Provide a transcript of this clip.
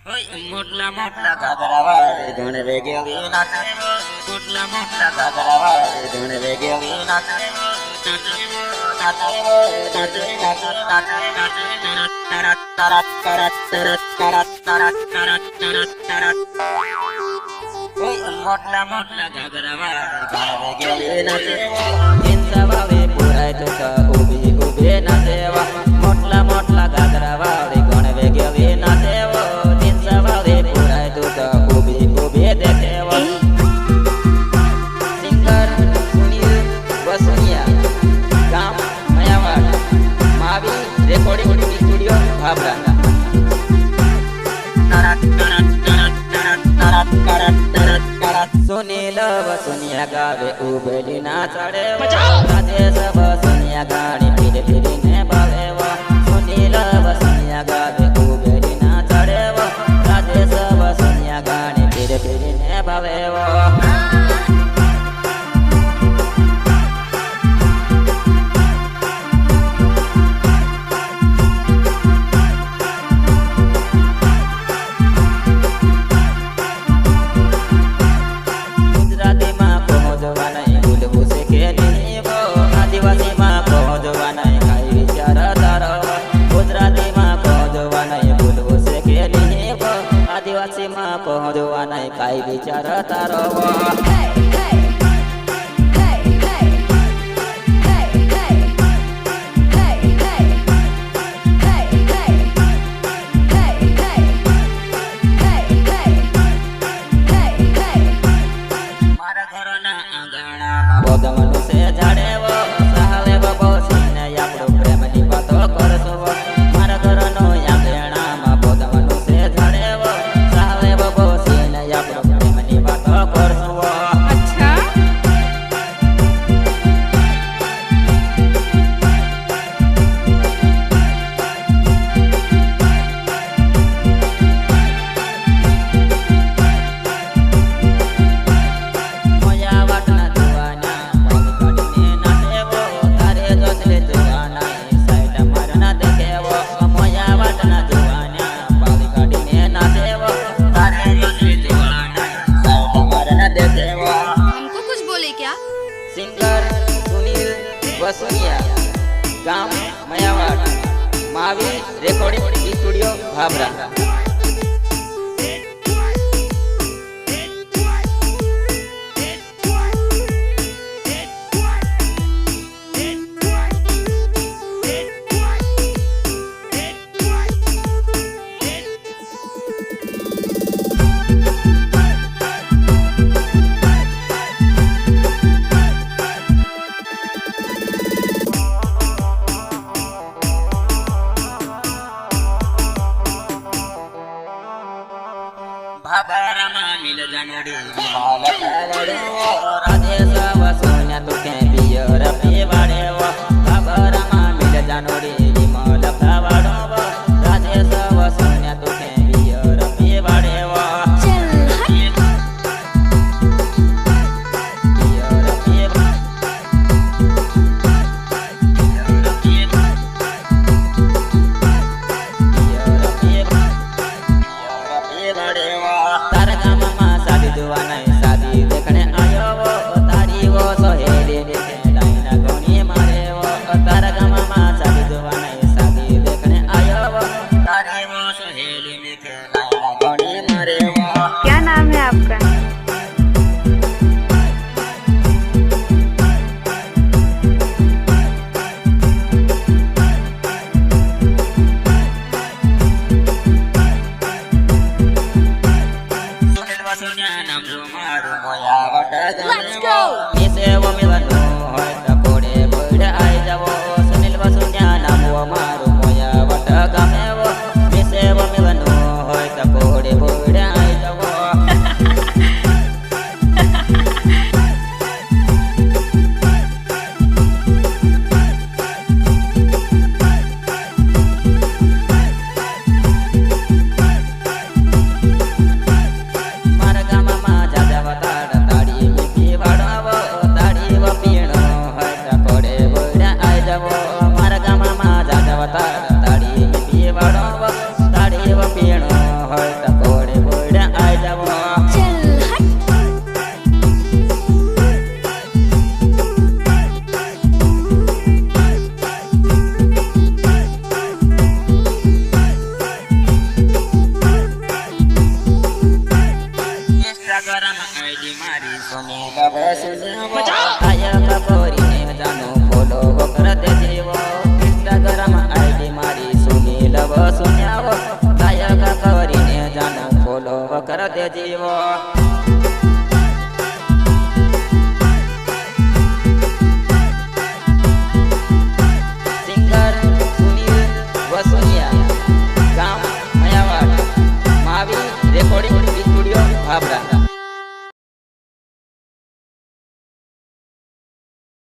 મોટલા મોટલા ઘાઘરા વાળી ધૂણ વેગેલી નાચે મોટલા મોટલા ઘાઘરા વાળી ધૂણ વેગેલી નાચે મોટલા મોટલા ઘાઘરા વાળી ધૂણ વેગેલી નાચે હિંસા વાળી પુરાય તો ઉભી ઉભી નાચે મોટલા મોટલા ઘાઘરા વાળી ધૂણ વેગેલી નાચે सुनील वसुनिया गावे उबेली ना चढ़े राजेश वसुनिया गाड़ी फिर फिरी ने बावे सुनील वसुनिया गावे उबेली ना चढ़े राजेश वसुनिया गाड़ी फिर फिरी ने बावे आदिवासी माँ पहुँचवा नहीं काई विचार तारो मारा घरो ना आंगणा बोगमन से झाड़े वो सहाले बबो सीने यापड़ो प्रेम नी बातो करसो मारा घरो नो आंगणा मा बोगमन से झाड़े वो सहाले बबो सीने यापड़ो प्रेम नी बातो करसो अच्छा सिंगर सुनील वसुनिया गांव मयावाड़ महावीर रेकॉर्डिंग स्टूडियो भाभरा भाभरा मिल जानड़ी राजेश वसुनिया तुके बियर पीवाड़े भाभरा मिल जानड़ी विमल भावाड़ो राजेश वसुनिया तुके बियर पीवाड़े शादी देखने आयो वो तारी वो सहेली देखे डाइना गोनी मारे શૂન્યાવો ગાયક કરીને જાણો ફોલો કર દે જીવો